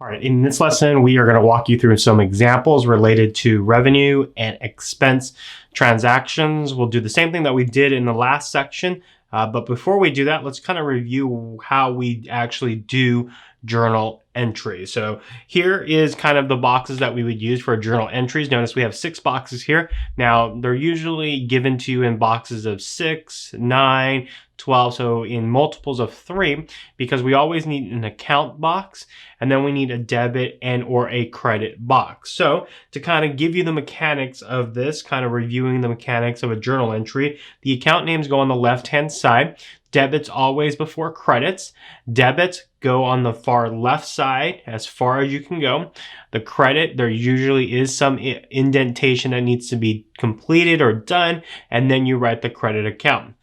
All right, in this lesson, we are going to walk you through some examples related to revenue and expense transactions. We'll do the same thing that we did in the last section. But before we do that, let's kind of review how we actually do journal entries. So here is kind of the boxes that we would use for journal entries. Notice we have 6 boxes here. Now, they're usually given to you in boxes of 6, 9, 12, so in multiples of 3, because we always need an account box, and then we need a debit and or a credit box. So to kind of give you the mechanics of this, kind of reviewing the mechanics of a journal entry, the account names go on the left-hand side. Debits always before credits. Debits go on the far left side as far as you can go. The credit, there usually is some indentation that needs to be completed or done, and then you write the credit account.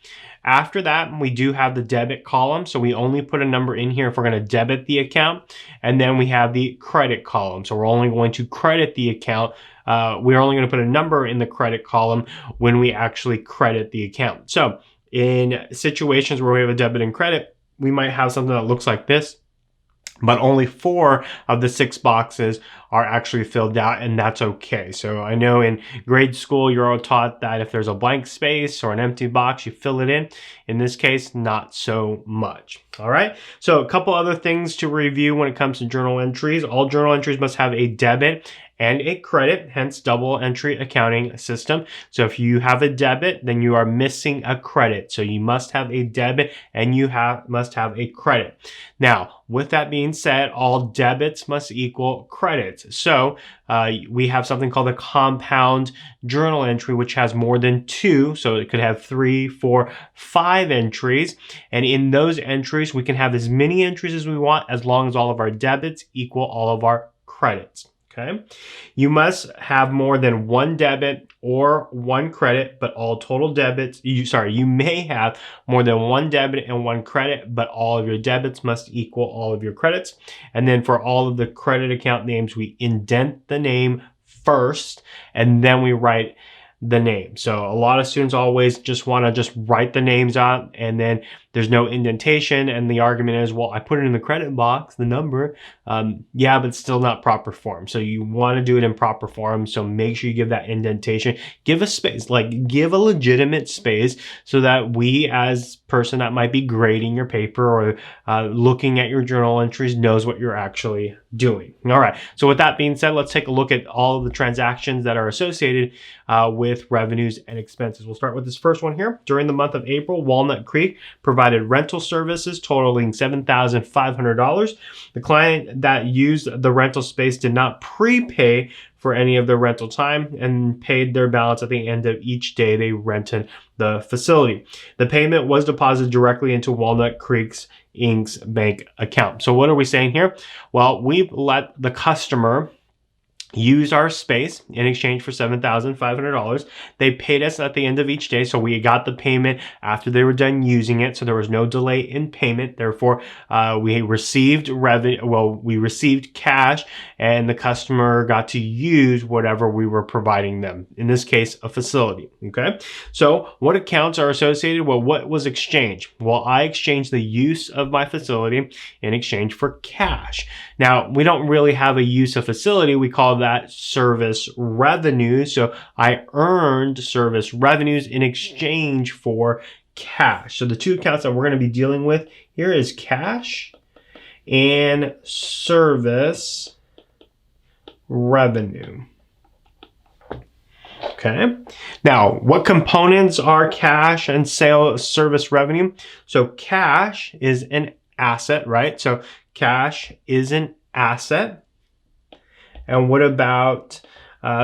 After that, we do have the debit column, so we only put a number in here if we're going to debit the account, and then we have the credit column, so we're only going to credit the account. We're only going to put a number in the credit column when we actually credit the account. So in situations where we have a debit and credit, we might have something that looks like this, but only 4 of the 6 boxes are actually filled out, and that's okay. So I know in grade school, you're all taught that if there's a blank space or an empty box, you fill it in. In this case, not so much. All right. So a couple other things to review when it comes to journal entries. All journal entries must have a debit and a credit, hence double entry accounting system. So if you have a debit, then you are missing a credit. So you must have a debit and you must have a credit. Now, with that being said, all debits must equal credits. So we have something called a compound journal entry, which has more than 2. So it could have 3, 4, 5 entries. And in those entries, we can have as many entries as we want as long as all of our debits equal all of our credits. Okay. You must have more than 1 debit or 1 credit, but all total debits, you may have more than 1 debit and 1 credit, but all of your debits must equal all of your credits. And then for all of the credit account names, we indent the name first, and then we write the name. So a lot of students always just want to write the names out, and then there's no indentation, and the argument is, well, I put it in the credit box, the number. Yeah, but still not proper form. So you want to do it in proper form. So make sure you give that indentation. Give a space, like give a legitimate space, so that we, as person that might be grading your paper or looking at your journal entries, knows what you're actually doing. All right. So with that being said, let's take a look at all of the transactions that are associated with revenues and expenses. We'll start with this first one here. During the month of April, Walnut Creek provided rental services totaling $7,500. The client that used the rental space did not prepay for any of the rental time and paid their balance at the end of each day they rented the facility. The payment was deposited directly into Walnut Creek's Inc.'s bank account. So what are we saying here? Well, we've let the customer use our space in exchange for $7,500. They paid us at the end of each day, so we got the payment after they were done using it, so there was no delay in payment. Therefore, we received revenue. Well, we received cash, and the customer got to use whatever we were providing them. In this case, a facility. Okay. So, what accounts are associated? Well, what was exchanged? Well, I exchanged the use of my facility in exchange for cash. Now, we don't really have a use of facility. We call that service revenue. So I earned service revenues in exchange for cash. So the 2 accounts that we're going to be dealing with here is cash and service revenue. Okay. Now, what components are cash and service revenue? So cash is an asset, right? So cash is an asset. And what about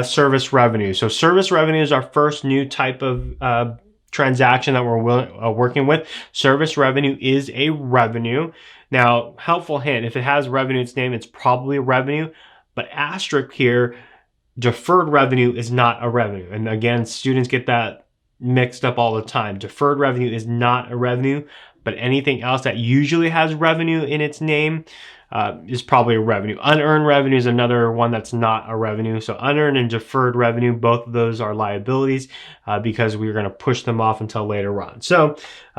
service revenue? So service revenue is our first new type of transaction that we're working with. Service revenue is a revenue. Now, helpful hint, if it has revenue in its name, it's probably a revenue. But asterisk here, deferred revenue is not a revenue. And again, students get that mixed up all the time. Deferred revenue is not a revenue, but anything else that usually has revenue in its name is probably a revenue. Unearned revenue is another one that's not a revenue. So unearned and deferred revenue, both of those are liabilities because we're going to push them off until later on. So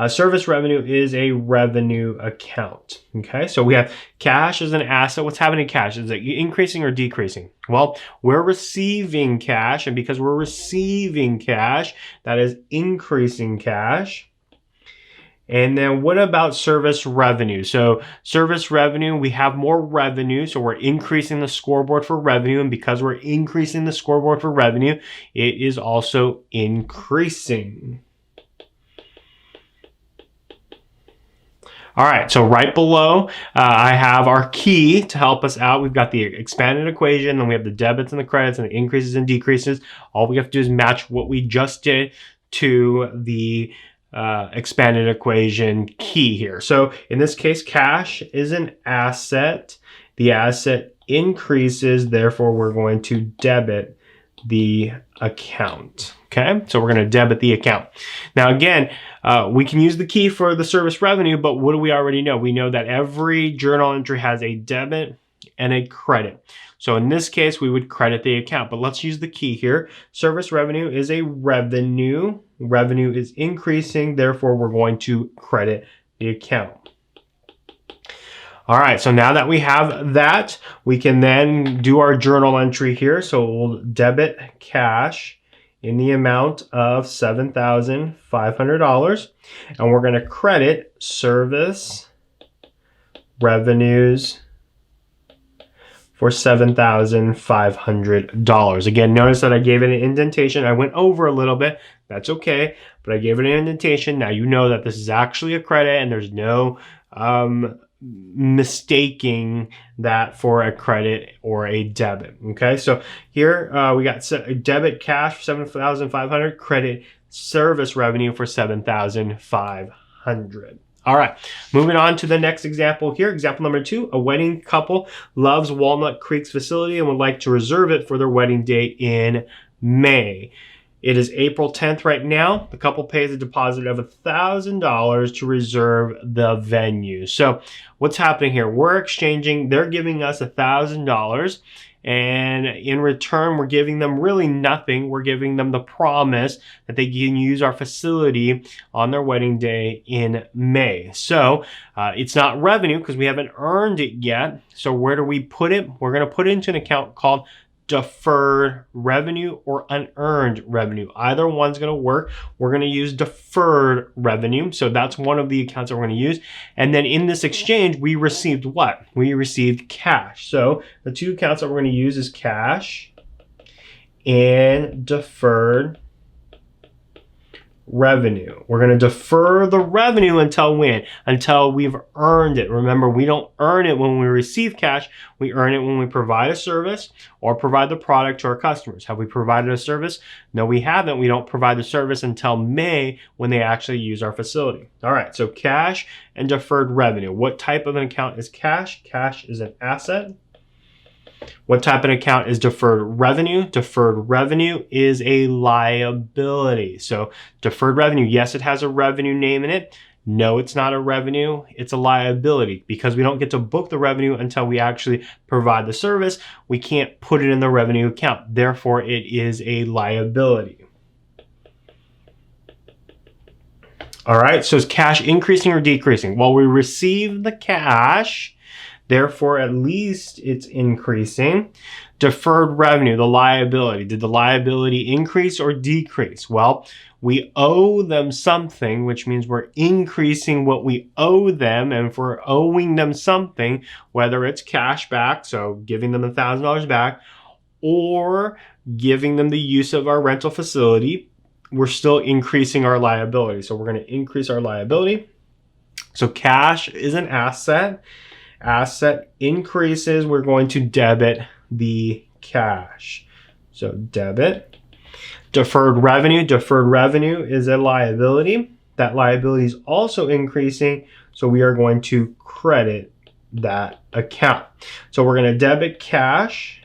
service revenue is a revenue account. Okay, so we have cash as an asset. What's happening to cash? Is it increasing or decreasing? Well, we're receiving cash, and because we're receiving cash, that is increasing cash. And then what about service revenue? So service revenue, we have more revenue, so we're increasing the scoreboard for revenue, and because we're increasing the scoreboard for revenue, it is also increasing. All right, so right below, I have our key to help us out. We've got the expanded equation, then we have the debits and the credits and the increases and decreases. All we have to do is match what we just did to the expanded equation key here. So in this case, cash is an asset. The asset increases, therefore we're going to debit the account. Okay, so we're going to debit the account. Now again, we can use the key for the service revenue, but what do we already know? We know that every journal entry has a debit and a credit. So in this case, we would credit the account, but let's use the key here. Service revenue is a revenue. Revenue is increasing, therefore we're going to credit the account. All right, so now that we have that, we can then do our journal entry here. So we'll debit cash in the amount of $7,500, and we're going to credit service revenues for $7,500. Again, notice that I gave it an indentation. I went over a little bit. That's okay, but I gave it an indentation. Now you know that this is actually a credit, and there's no mistaking that for a credit or a debit. Okay, so here we got debit cash for $7,500, credit service revenue for $7,500. All right, moving on to the next example here. Example number 2, a wedding couple loves Walnut Creek's facility and would like to reserve it for their wedding date in May. It is April 10th right now. The couple pays a deposit of $1,000 to reserve the venue. So what's happening here? We're exchanging, they're giving us $1,000, and in return, we're giving them really nothing. We're giving them the promise that they can use our facility on their wedding day in May. So it's not revenue because we haven't earned it yet. So where do we put it? We're going to put it into an account called deferred revenue or unearned revenue. Either one's going to work. We're going to use deferred revenue. So that's one of the accounts that we're going to use. And then in this exchange, we received what? We received cash. So the two accounts that we're going to use is cash and deferred revenue. We're going to defer the revenue until when? Until we've earned it. Remember, we don't earn it when we receive cash. We earn it when we provide a service or provide the product to our customers. Have we provided a service? No, we haven't. We don't provide the service until May when they actually use our facility. All right, so cash and deferred revenue. What type of an account is cash? Cash is an asset. What type of account is deferred revenue? Deferred revenue is a liability. So deferred revenue, yes, it has a revenue name in it. No, it's not a revenue. It's a liability because we don't get to book the revenue until we actually provide the service. We can't put it in the revenue account. Therefore, it is a liability. All right, so is cash increasing or decreasing? Well, we receive the cash. Therefore, at least it's increasing. Deferred revenue, the liability. Did the liability increase or decrease? Well, we owe them something, which means we're increasing what we owe them. And if we're owing them something, whether it's cash back, so giving them $1,000 back, or giving them the use of our rental facility, we're still increasing our liability. So we're going to increase our liability. So cash is an asset. Asset increases, we're going to debit the cash. So debit. Deferred revenue is a liability. That liability is also increasing, so we are going to credit that account. So we're going to debit cash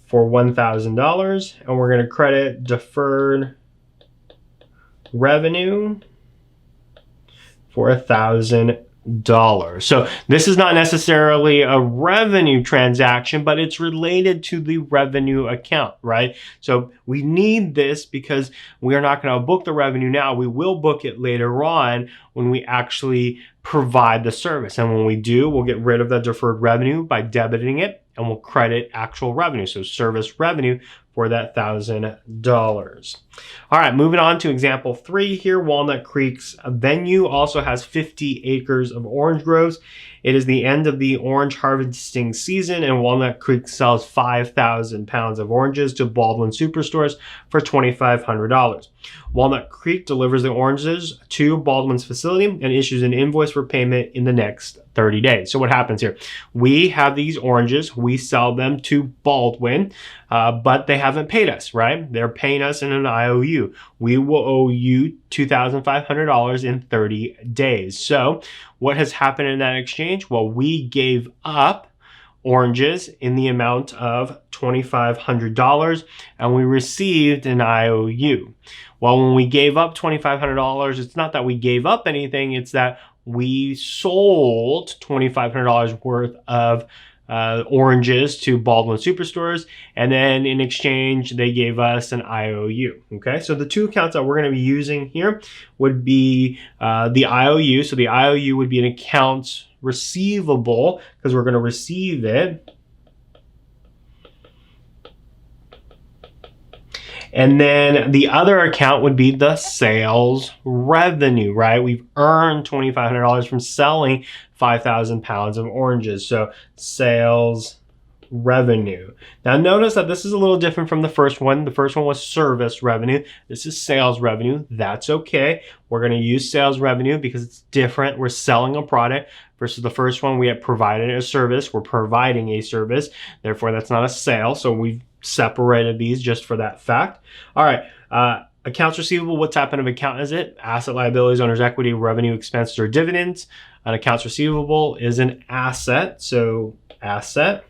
for $1,000, and we're going to credit deferred revenue for $1,500. So this is not necessarily a revenue transaction, but it's related to the revenue account, right? So we need this because we are not going to book the revenue now. We will book it later on when we actually provide the service. And when we do, we'll get rid of the deferred revenue by debiting it, and we'll credit actual revenue, so service revenue for that $1,000. All right, moving on to example 3 here. Walnut Creek's venue also has 50 acres of orange groves. It is the end of the orange harvesting season, and Walnut Creek sells 5,000 pounds of oranges to Baldwin Superstores for $2,500. Walnut Creek delivers the oranges to Baldwin's facility and issues an invoice for payment in the next 30 days. So what happens here? We have these oranges, we sell them to Baldwin, but they haven't paid us, right? They're paying us in an IOU. We will owe you $2,500 in 30 days. So what has happened in that exchange? Well, we gave up oranges in the amount of $2,500 and we received an IOU. Well, when we gave up $2,500, it's not that we gave up anything, it's that we sold $2,500 worth of oranges to Baldwin Superstores, and then in exchange they gave us an IOU. Okay, so the two accounts that we're going to be using here would be the IOU. So the IOU would be an accounts receivable because we're going to receive it. And then the other account would be the sales revenue, right? We've earned $2,500 from selling 5,000 pounds of oranges. So sales revenue. Now notice that this is a little different from the first one. The first one was service revenue. This is sales revenue. That's okay. We're going to use sales revenue because it's different. We're selling a product versus the first one we have provided a service. We're providing a service. Therefore, that's not a sale. So we've separated these just for that fact. All right. Accounts receivable, what type of account is it? Asset, liabilities, owner's equity, revenue, expenses, or dividends. An accounts receivable is an asset. So asset.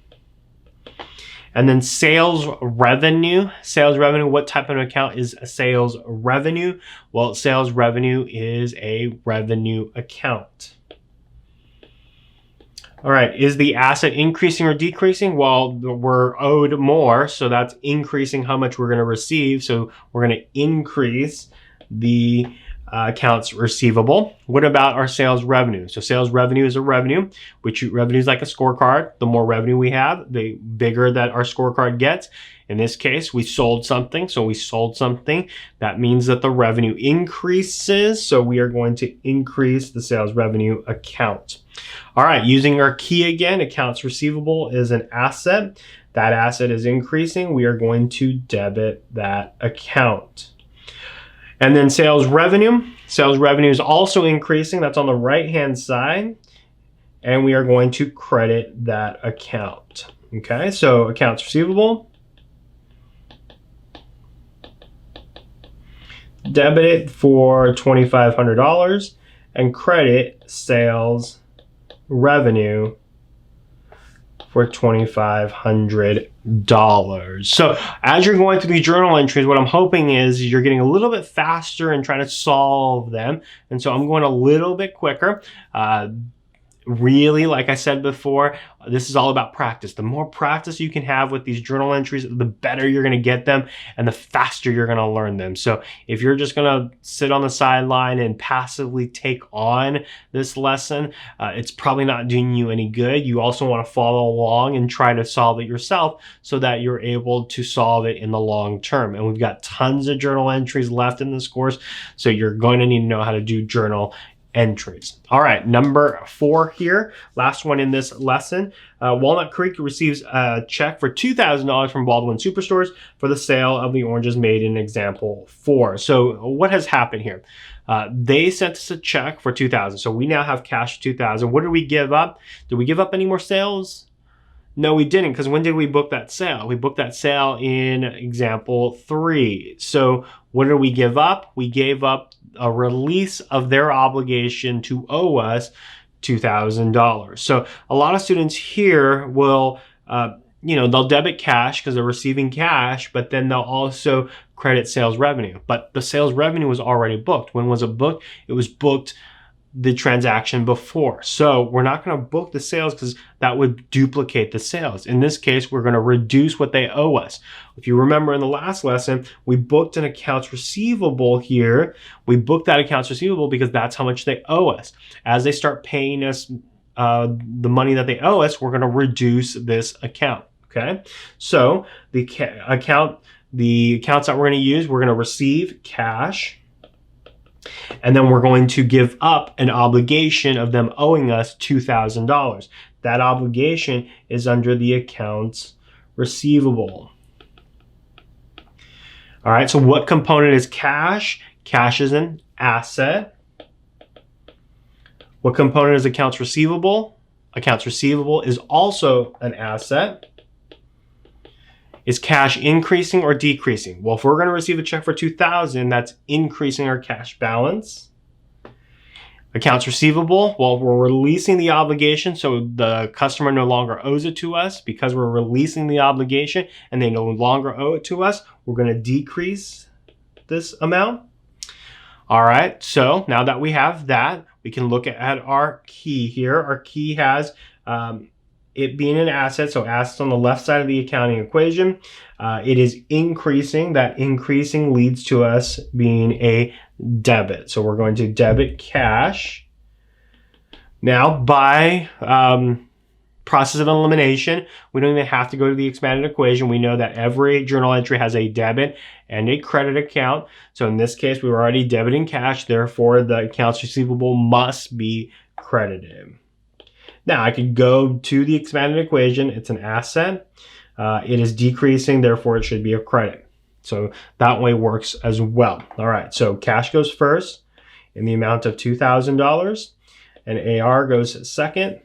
And then sales revenue. Sales revenue, what type of account is a sales revenue? Well, sales revenue is a revenue account. All right, is the asset increasing or decreasing? Well, we're owed more, so that's increasing how much we're going to receive. So we're going to increase the accounts receivable. What about our sales revenue? So sales revenue is a revenue. We treat revenues like a scorecard. The more revenue we have, the bigger that our scorecard gets. In this case, we sold something. So we sold something. That means that the revenue increases. So we are going to increase the sales revenue account. All right, using our key again, accounts receivable is an asset. That asset is increasing. We are going to debit that account. And then sales revenue. Sales revenue is also increasing. That's on the right-hand side. And we are going to credit that account. Okay, so accounts receivable. Debit it for $2,500 and credit sales revenue for $2,500. So as you're going through these journal entries, what I'm hoping is you're getting a little bit faster and trying to solve them. And so I'm going a little bit quicker. Really, like I said before, this is all about practice. The more practice you can have with these journal entries, the better you're going to get them and the faster you're going to learn them. So if you're just going to sit on the sideline and passively take on this lesson, it's probably not doing you any good. You also want to follow along and try to solve it yourself so that you're able to solve it in the long term. And we've got tons of journal entries left in this course, so you're going to need to know how to do journal entries. All right, number 4 here, last one in this lesson. Walnut Creek receives a check for $2,000 from Baldwin Superstores for the sale of the oranges made in example 4. So what has happened here? They sent us a check for $2,000. So we now have cash $2,000. What did we give up? Did we give up any more sales? No, we didn't, because when did we book that sale? We booked that sale in example 3. So what did we give up? We gave up a release of their obligation to owe us $2,000. So a lot of students here will, they'll debit cash because they're receiving cash, but then they'll also credit sales revenue. But the sales revenue was already booked. When was it booked? It was booked the transaction before. So we're not going to book the sales because that would duplicate the sales. In this case, we're going to reduce what they owe us. If you remember in the last lesson, we booked an accounts receivable here. We booked that accounts receivable because that's how much they owe us. As they start paying us the money that they owe us, we're going to reduce this account. Okay, so the accounts that we're going to use, we're going to receive cash. And then we're going to give up an obligation of them owing us $2,000. That obligation is under the accounts receivable. All right, so what component is cash? Cash is an asset. What component is accounts receivable? Accounts receivable is also an asset. Is cash increasing or decreasing? Well, if we're going to receive a check for $2,000, that's increasing our cash balance. Accounts receivable, well, we're releasing the obligation, so the customer no longer owes it to us. Because we're releasing the obligation and they no longer owe it to us, we're going to decrease this amount. All right, so now that we have that, we can look at our key here. Our key has it being an asset, so assets on the left side of the accounting equation. It is increasing. That increasing leads to us being a debit. So we're going to debit cash. Now, by process of elimination, we don't even have to go to the expanded equation. We know that every journal entry has a debit and a credit account. So in this case, we were already debiting cash. Therefore, the accounts receivable must be credited. Now, I could go to the expanded equation. It's an asset. It is decreasing, therefore it should be a credit. So that way works as well. All right, so cash goes first in the amount of $2,000, and AR goes second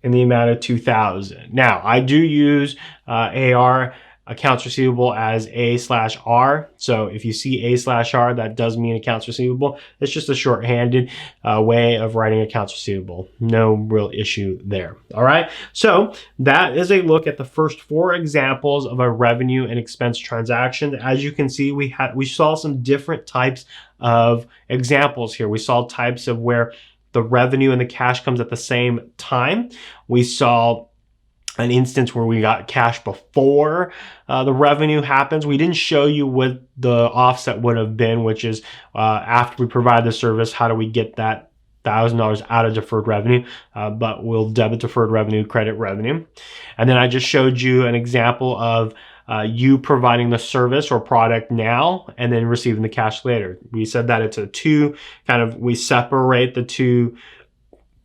in the amount of $2,000. Now, I do use AR accounts receivable as A/R. So if you see A/R, that does mean accounts receivable. It's just a shorthanded way of writing accounts receivable. No real issue there. All right. So that is a look at the first 4 examples of a revenue and expense transaction. As you can see, we saw some different types of examples here. We saw types of where the revenue and the cash comes at the same time. We saw an instance where we got cash before the revenue happens. We didn't show you what the offset would have been, which is after we provide the service, how do we get that $1,000 out of deferred revenue? But we'll debit deferred revenue, credit revenue. And then I just showed you an example of you providing the service or product now and then receiving the cash later. We said that it's we separate the two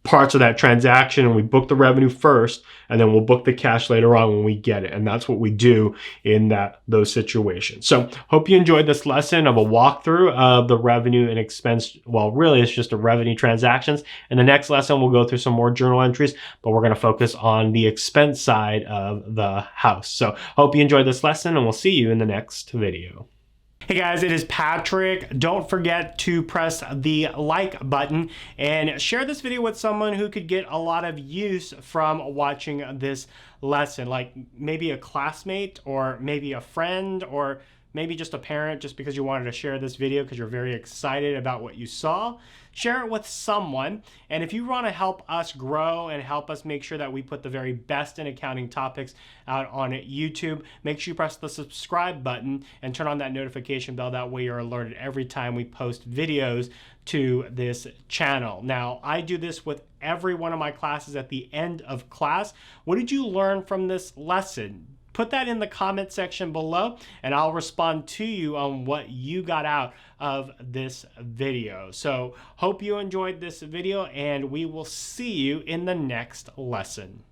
parts of that transaction, and we book the revenue first, and then we'll book the cash later on when we get it. And that's what we do in those situations. So hope you enjoyed this lesson of a walkthrough of the revenue and expense. Well, really, it's just a revenue transactions. In the next lesson, we'll go through some more journal entries, but we're going to focus on the expense side of the house. So hope you enjoyed this lesson, and we'll see you in the next video. Hey guys, it is Patrick. Don't forget to press the like button and share this video with someone who could get a lot of use from watching this lesson, like maybe a classmate or maybe a friend or maybe just a parent, just because you wanted to share this video because you're very excited about what you saw. Share it with someone. And if you want to help us grow and help us make sure that we put the very best in accounting topics out on YouTube, make sure you press the subscribe button and turn on that notification bell. That way you're alerted every time we post videos to this channel. Now, I do this with every one of my classes at the end of class. What did you learn from this lesson? Put that in the comment section below and I'll respond to you on what you got out of this video. So hope you enjoyed this video and we will see you in the next lesson.